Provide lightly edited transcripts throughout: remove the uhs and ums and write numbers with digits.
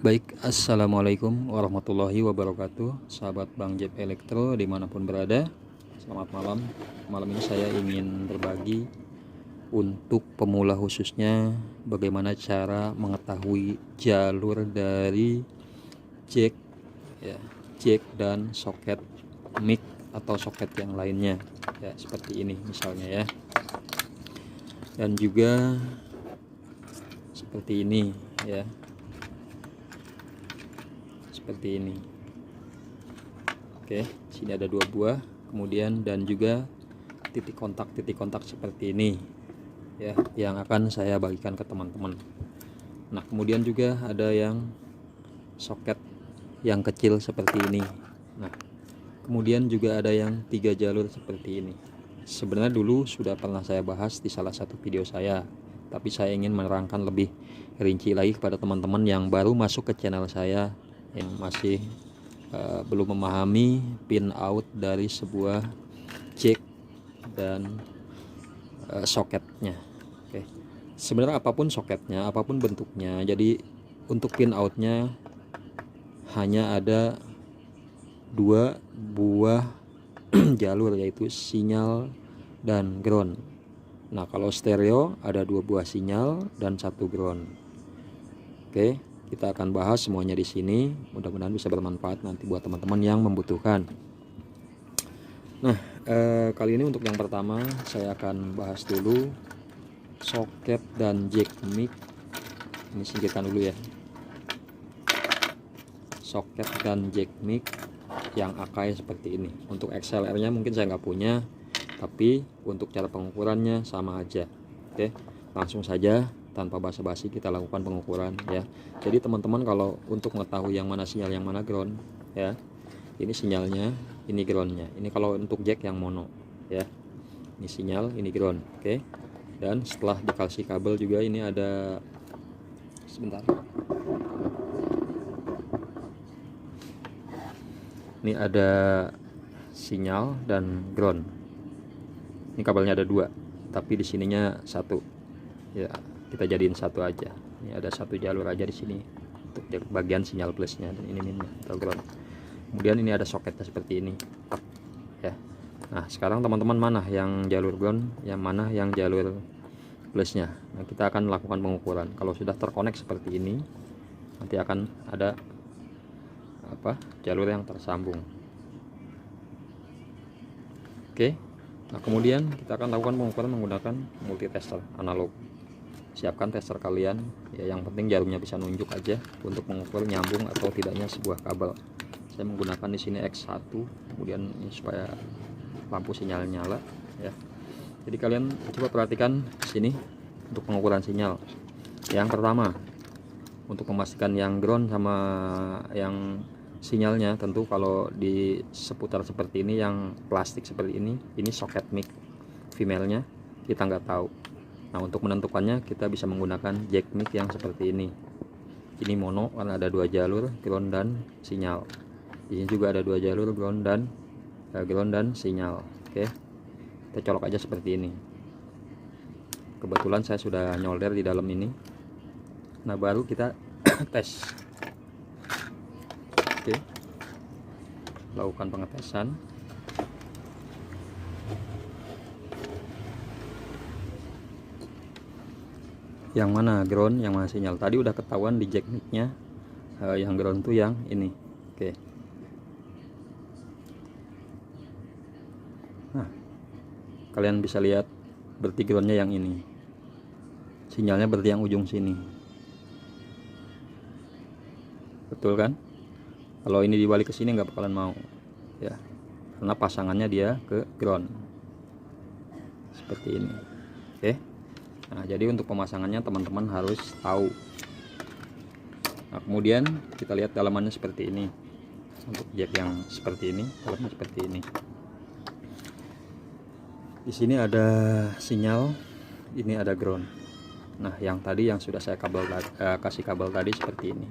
Baik, assalamualaikum warahmatullahi wabarakatuh, sahabat Bang Jeb Elektro dimanapun berada. Selamat malam. Malam ini saya ingin berbagi untuk pemula khususnya bagaimana cara mengetahui jalur dari jack, ya, jack dan soket mic atau soket yang lainnya, ya seperti ini misalnya ya. Dan juga seperti ini ya. Seperti ini. Oke, sini ada 2 buah, kemudian dan juga titik kontak seperti ini ya, yang akan saya bagikan ke teman-teman. Nah, kemudian juga ada yang soket yang kecil seperti ini. Nah, kemudian juga ada yang 3 jalur seperti ini. Sebenarnya dulu sudah pernah saya bahas di salah satu video saya, tapi saya ingin menerangkan lebih rinci lagi kepada teman-teman yang baru masuk ke channel saya, yang masih belum memahami pin out dari sebuah jack dan soketnya. Oke, sebenarnya apapun soketnya, apapun bentuknya, jadi untuk pin outnya hanya ada 2 buah jalur, yaitu sinyal dan ground. Nah, kalau stereo ada 2 buah sinyal dan 1 ground. Oke, kita akan bahas semuanya di sini. Mudah-mudahan bisa bermanfaat nanti buat teman-teman yang membutuhkan. Nah, kali ini untuk yang pertama saya akan bahas dulu soket dan jack mic. Ini singkirkan dulu ya. Soket dan jack mic yang Akai seperti ini. Untuk XLR-nya mungkin saya nggak punya, tapi untuk cara pengukurannya sama aja. Oke, langsung saja tanpa basa-basi kita lakukan pengukuran ya. Jadi teman-teman, kalau untuk mengetahui yang mana sinyal yang mana ground ya, ini sinyalnya, ini groundnya. Ini kalau untuk jack yang mono ya, ini sinyal, ini ground. Oke, dan setelah dikasih kabel juga ini ada, sebentar, ini ada sinyal dan ground. Ini kabelnya ada 2, tapi di sininya 1 ya, kita jadiin 1 aja. Ini ada 1 jalur aja di sini untuk bagian sinyal plusnya, dan ini minnya atau ground. Kemudian ini ada soketnya seperti ini ya. Nah, sekarang teman-teman mana yang jalur ground, yang mana yang jalur plusnya. Nah, kita akan melakukan pengukuran. Kalau sudah terkonek seperti ini, nanti akan ada jalur yang tersambung. Oke, nah kemudian kita akan lakukan pengukuran menggunakan multitester analog. Siapkan tester kalian ya, yang penting jarumnya bisa nunjuk aja untuk mengukur nyambung atau tidaknya sebuah kabel. Saya menggunakan di sini X1, kemudian ini supaya lampu sinyal nyala ya. Jadi kalian coba perhatikan di sini untuk pengukuran sinyal. Yang pertama, untuk memastikan yang ground sama yang sinyalnya, tentu kalau di seputar seperti ini, yang plastik seperti ini soket mic female-nya kita nggak tahu. Nah, untuk menentukannya kita bisa menggunakan jack mic yang seperti ini. Ini mono karena ada 2 jalur ground dan sinyal. Ini juga ada 2 jalur ground dan sinyal. Oke, kita colok aja seperti ini. Kebetulan saya sudah nyolder di dalam ini. Nah, baru kita tes. Oke, lakukan pengetesan. Yang mana ground, yang mana sinyal. Tadi udah ketahuan di jack mic-nya, yang ground tuh yang ini. Oke, nah kalian bisa lihat berarti groundnya yang ini, sinyalnya berarti yang ujung sini. Betul kan? Kalau ini dibalik ke sini nggak bakalan mau ya, karena pasangannya dia ke ground seperti ini. Oke, nah jadi untuk pemasangannya teman-teman harus tahu. Nah, kemudian kita lihat dalamannya seperti ini. Untuk jack yang seperti ini, dalamnya seperti ini. Di sini ada sinyal, ini ada ground. Nah, yang tadi yang sudah saya kasih kabel tadi seperti ini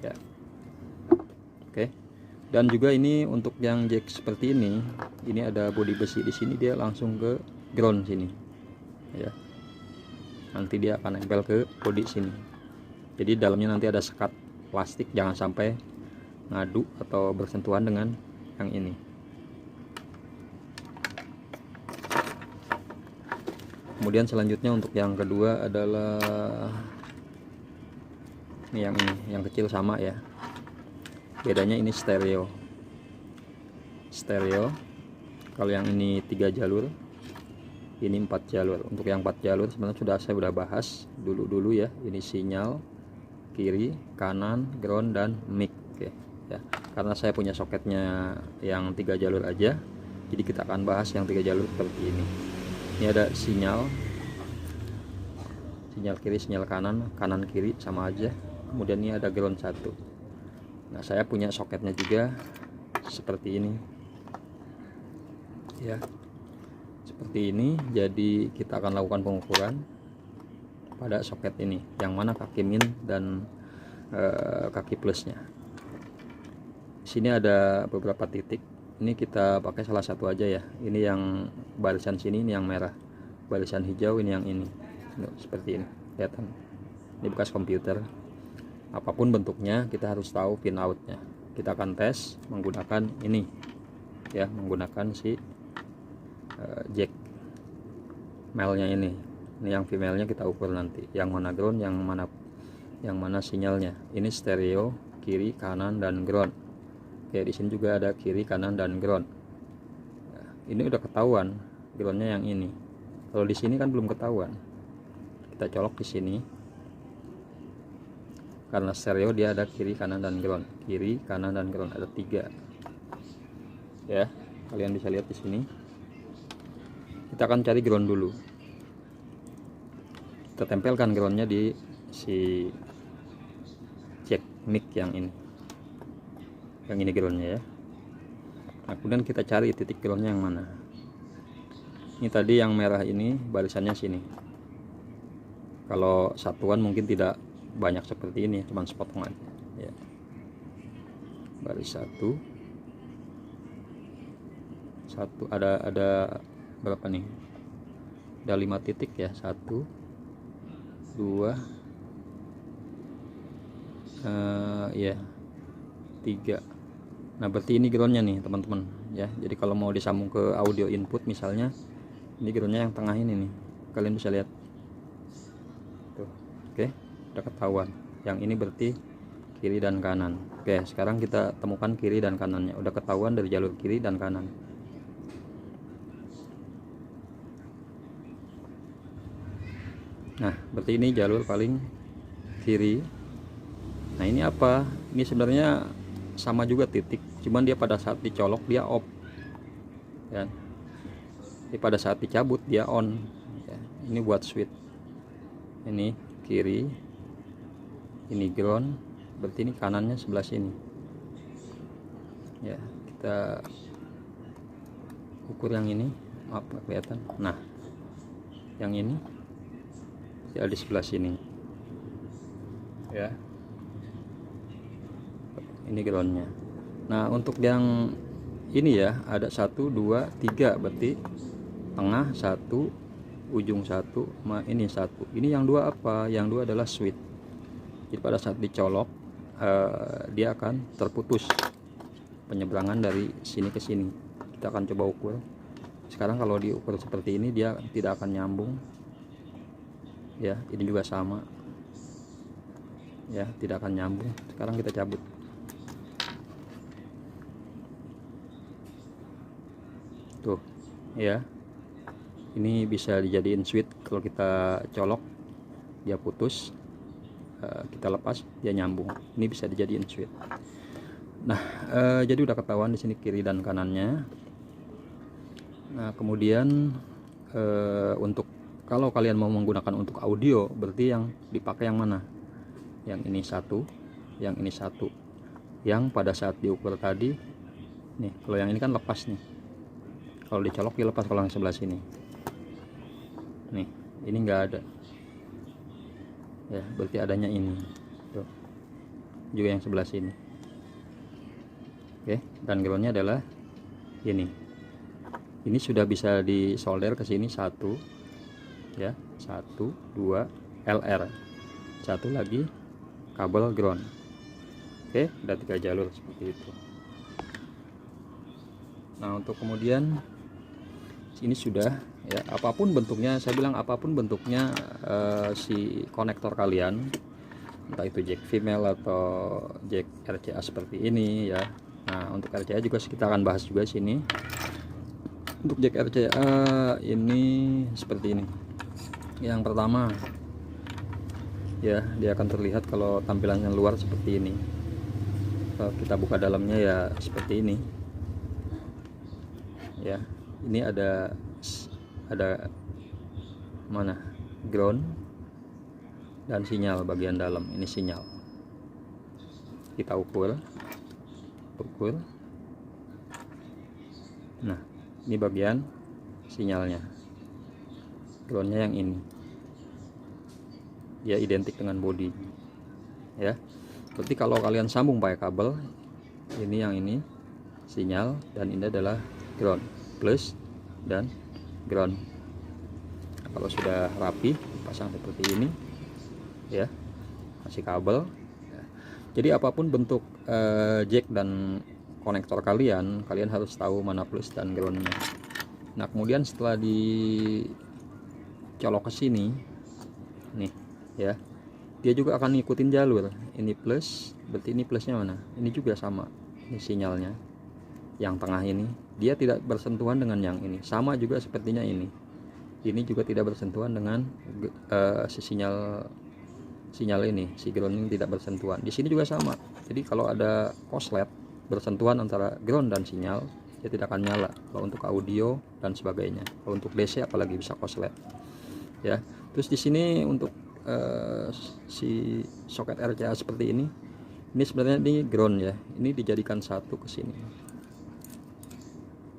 ya. Oke, dan juga ini untuk yang jack seperti ini ada bodi besi di sini, dia langsung ke ground sini ya. Nanti dia akan nempel ke bodi sini. Jadi dalamnya nanti ada sekat plastik, jangan sampai ngadu atau bersentuhan dengan yang ini. Kemudian selanjutnya untuk yang kedua adalah ini, yang kecil sama ya, bedanya ini stereo. Kalau yang ini 3 jalur, ini 4 jalur. Untuk yang 4 jalur sebenarnya saya sudah bahas dulu ya. Ini sinyal kiri, kanan, ground, dan mic. Oke ya, karena saya punya soketnya yang 3 jalur aja, jadi kita akan bahas yang 3 jalur seperti ini. Ini ada sinyal kiri, sinyal kanan, kanan kiri sama aja. Kemudian ini ada ground 1. Nah, saya punya soketnya juga seperti ini ya, seperti ini. Jadi kita akan lakukan pengukuran pada soket ini, yang mana kaki min dan kaki plusnya. Di sini ada beberapa titik, ini kita pakai salah satu aja ya. Ini yang barisan sini, ini yang merah, barisan hijau ini yang ini. Seperti ini, kelihatan ini bekas komputer. Apapun bentuknya kita harus tahu pin outnya. Kita akan tes menggunakan ini ya, menggunakan si jack male-nya ini yang female-nya kita ukur nanti, yang mana ground, yang mana sinyalnya. Ini stereo kiri, kanan, dan ground. Oke, di sini juga ada kiri, kanan, dan ground. Nah, ini udah ketahuan groundnya yang ini. Kalau di sini kan belum ketahuan. Kita colok di sini. Karena stereo dia ada kiri, kanan, dan ground. Kiri, kanan, dan ground ada 3. Ya, kalian bisa lihat di sini. Kita akan cari ground dulu. Kita tempelkan groundnya di si jack mic yang ini. Yang ini groundnya ya. Nah, kemudian kita cari titik groundnya yang mana. Ini tadi yang merah ini barisannya sini. Kalau satuan mungkin tidak banyak seperti ini, cuman sepotong aja ya. Baris satu ada berapa nih, ada 5 titik ya, 1 2 ya 3. Nah, berarti ini groundnya nih teman-teman ya. Jadi kalau mau disambung ke audio input misalnya, ini groundnya yang tengah ini nih, kalian bisa lihat tuh. Oke, udah ketahuan. Yang ini berarti kiri dan kanan. Oke, sekarang kita temukan kiri dan kanannya. Udah ketahuan dari jalur kiri dan kanan. Nah, berarti ini jalur paling kiri. Nah, ini apa? Ini sebenarnya sama juga titik, cuman dia pada saat dicolok dia off ya. Jadi pada saat dicabut dia on ya. Ini buat switch. Ini kiri, ini ground, berarti ini kanannya sebelah sini ya. Kita ukur yang ini, maaf nggak kelihatan. Nah, yang ini ya di sebelah sini ya, ini groundnya. Nah, untuk yang ini ya ada 1 2 3, berarti tengah 1, ujung 1, ini 1. Ini yang 2 apa? Yang 2 adalah switch. Jadi pada saat dicolok dia akan terputus penyeberangan dari sini ke sini. Kita akan coba ukur. Sekarang kalau diukur seperti ini dia tidak akan nyambung ya. Ini juga sama ya, tidak akan nyambung. Sekarang kita cabut. Tuh ya, ini bisa dijadiin switch. Kalau kita colok dia putus, kita lepas dia nyambung. Ini bisa dijadiin switch. Nah, jadi udah ketahuan di sini kiri dan kanannya. Nah, kemudian untuk kalau kalian mau menggunakan untuk audio, berarti yang dipakai yang mana? Yang ini 1, yang ini 1. Yang pada saat diukur tadi nih, kalau yang ini kan lepas nih. Kalau dicolok dia lepas. Kalau yang sebelah sini nih, ini enggak ada ya, berarti adanya ini tuh. Juga yang sebelah sini. Oke, dan groundnya adalah ini. Ini sudah bisa disolder ke sini 1 ya, 1 2 LR, 1 lagi kabel ground. Oke, ada 3 jalur seperti itu. Nah, untuk kemudian ini sudah ya, apapun bentuknya, saya bilang apapun bentuknya si konektor kalian, entah itu jack female atau jack RCA seperti ini ya. Nah, untuk RCA juga kita akan bahas juga sini. Untuk jack RCA ini seperti ini. Yang pertama ya, dia akan terlihat kalau tampilannya luar seperti ini. Kalau kita buka dalamnya ya seperti ini ya. Ini ada mana ground dan sinyal bagian dalam. Ini sinyal, kita ukur. Nah, ini bagian sinyalnya, groundnya yang ini, dia identik dengan body ya. Berarti kalau kalian sambung pakai kabel, ini yang ini sinyal dan ini adalah ground, plus dan ground. Nah, kalau sudah rapi pasang seperti ini ya, kasih kabel ya. Jadi apapun bentuk jack dan konektor kalian harus tahu mana plus dan groundnya. Nah, kemudian setelah dicolok ke sini nih ya, dia juga akan ngikutin jalur. Ini plus, berarti ini plusnya mana, ini juga sama, ini sinyalnya yang tengah ini, dia tidak bersentuhan dengan yang ini. Sama juga sepertinya ini juga tidak bersentuhan dengan si sinyal ini, si ground ini tidak bersentuhan. Di sini juga sama. Jadi kalau ada korslet bersentuhan antara ground dan sinyal, dia tidak akan nyala. Kalau untuk audio dan sebagainya, kalau untuk DC apalagi bisa korslet ya. Terus di sini untuk si soket RCA seperti ini sebenarnya ini ground ya, ini dijadikan satu ke sini.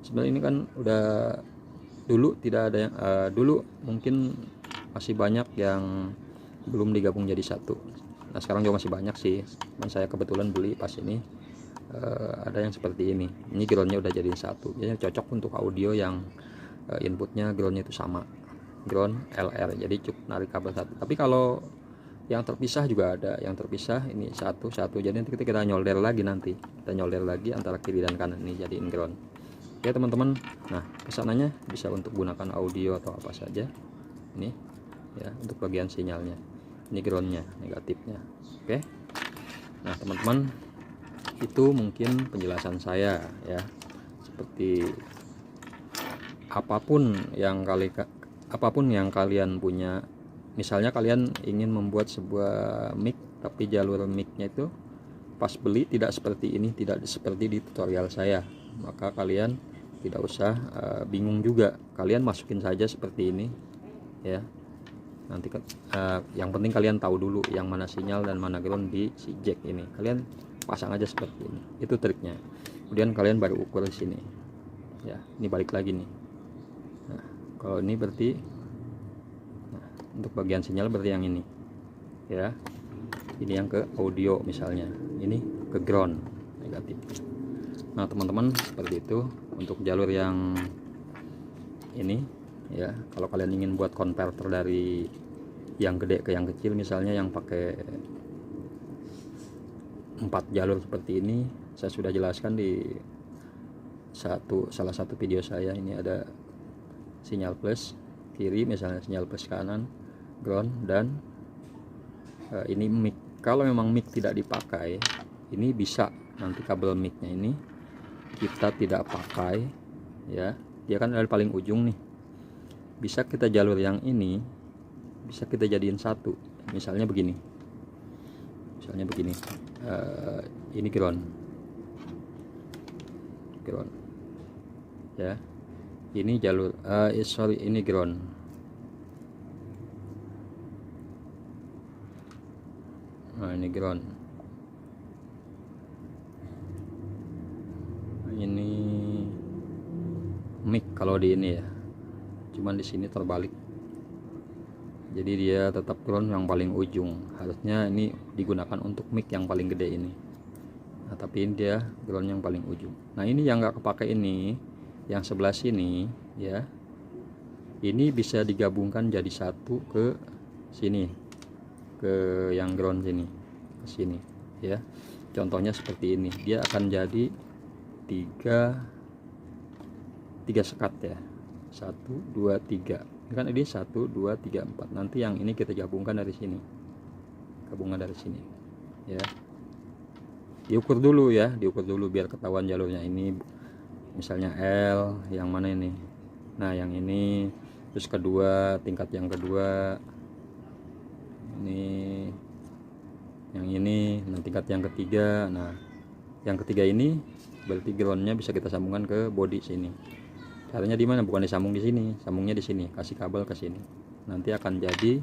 Sebenarnya ini kan udah dulu tidak ada yang dulu mungkin masih banyak yang belum digabung jadi satu. Nah, sekarang juga masih banyak sih, dan saya kebetulan beli pas ini ada yang seperti ini. Ini groundnya udah jadiin satu, jadi cocok untuk audio yang inputnya groundnya itu sama, ground LR, jadi cukup narik kabel satu. Tapi kalau yang terpisah juga ada, yang terpisah ini satu, jadi nanti kita nyolder lagi, antara kiri dan kanan ini jadiin ground. Oke teman-teman, nah kesananya bisa untuk gunakan audio atau apa saja ini ya. Untuk bagian sinyalnya ini groundnya, negatifnya. Oke, nah teman-teman, itu mungkin penjelasan saya ya. Seperti apapun yang kalian punya, misalnya kalian ingin membuat sebuah mic tapi jalur micnya itu pas beli tidak seperti ini, tidak seperti di tutorial saya, maka kalian tidak usah bingung juga, kalian masukin saja seperti ini ya. Nanti yang penting kalian tahu dulu yang mana sinyal dan mana ground di si jack ini, kalian pasang aja seperti ini, itu triknya. Kemudian kalian baru ukur di sini ya. Ini balik lagi nih. Nah, kalau ini berarti untuk bagian sinyal berarti yang ini ya. Ini yang ke audio misalnya, ini ke ground, negatif. Nah teman-teman, seperti itu untuk jalur yang ini ya. Kalau kalian ingin buat konverter dari yang gede ke yang kecil, misalnya yang pakai 4 jalur seperti ini, saya sudah jelaskan di salah satu video saya. Ini ada sinyal plus kiri, misalnya sinyal plus kanan, ground, dan ini mic. Kalau memang mic tidak dipakai, ini bisa nanti kabel micnya ini kita tidak pakai ya, dia kan dari paling ujung nih, bisa kita jalur yang ini bisa kita jadiin satu, misalnya begini, ini ground ya, ini jalur ini ground. Nah ini ground, ini mic kalau di ini ya, cuman di sini terbalik, jadi dia tetap ground yang paling ujung. Harusnya ini digunakan untuk mic yang paling gede ini, nah tapi ini dia ground yang paling ujung. Nah ini yang nggak kepake, ini yang sebelah sini ya, ini bisa digabungkan jadi satu ke sini, ke yang ground sini, ke sini ya. contohnya seperti ini, dia akan jadi tiga sekat ya, 1 2 3 kan, ini 1 2 3 4. Nanti yang ini kita gabungkan dari sini, gabungan dari sini ya. Diukur dulu ya, diukur dulu biar ketahuan jalurnya. Ini misalnya L yang mana ini, nah yang ini, terus kedua, tingkat yang kedua ini, yang ini, nah tingkat yang ketiga. Nah yang ketiga ini berarti groundnya bisa kita sambungkan ke body sini. Caranya di mana? Bukan disambung di sini, sambungnya di sini, kasih kabel ke sini. Nanti akan jadi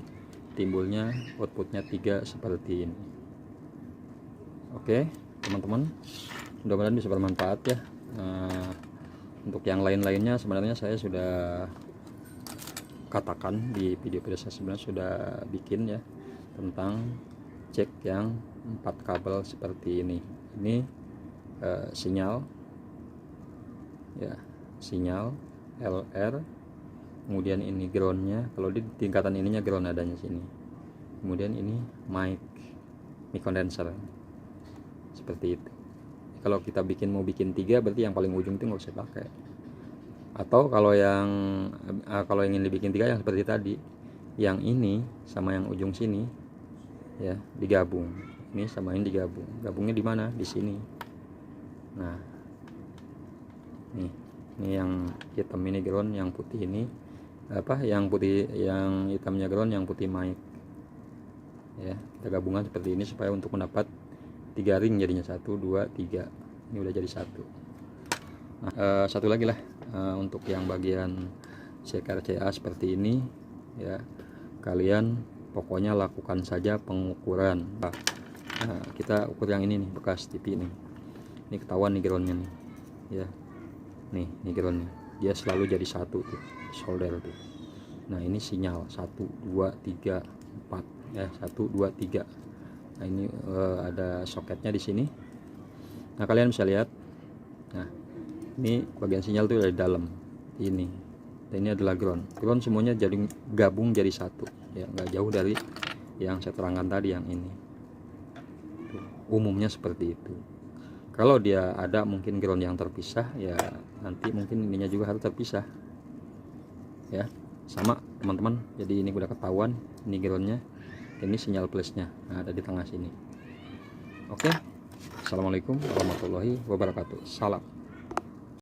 timbulnya outputnya 3 seperti ini. Oke teman-teman, mudah-mudahan bisa bermanfaat ya. Untuk yang lain-lainnya sebenarnya saya sudah katakan di video-video saya sebenarnya, sudah bikin ya, tentang cek yang 4 kabel seperti ini. Ini sinyal ya, sinyal LR, kemudian ini groundnya, kalau di tingkatan ininya ground adanya sini, kemudian ini mic condenser seperti itu. Kalau kita mau bikin 3, berarti yang paling ujung itu nggak usah pakai. Atau kalau yang ingin dibikin 3 yang seperti tadi, yang ini sama yang ujung sini ya digabung, ini sama ini digabung. Gabungnya di mana? Di sini. Nah ini yang hitam ini ground, yang putih ini yang putih, yang hitamnya ground, yang putih mic ya. Kita gabungkan seperti ini supaya untuk mendapat 3 ring jadinya, 1 2 3. Ini udah jadi 1. Nah, satu lagi lah, untuk yang bagian cek RCA seperti ini ya, kalian pokoknya lakukan saja pengukuran. Nah, kita ukur yang ini nih, bekas TV nih, ini ketahuan nih groundnya nih ya. Nih groundnya, dia selalu jadi 1 tuh, solder tuh. Nah ini sinyal 1 2 3 4 ya, 1 2 3. Nah ini ada soketnya di sini. Nah kalian bisa lihat, nah ini bagian sinyal tuh dari dalam ini, dan ini adalah ground semuanya jadi gabung jadi 1 ya, nggak jauh dari yang saya terangkan tadi yang ini. Umumnya seperti itu. Kalau dia ada mungkin ground yang terpisah ya, nanti mungkin ininya juga harus terpisah ya, sama teman-teman. Jadi ini udah ketahuan, ini groundnya, ini sinyal plusnya, nah, ada di tengah sini. Oke, assalamualaikum warahmatullahi wabarakatuh. Salam.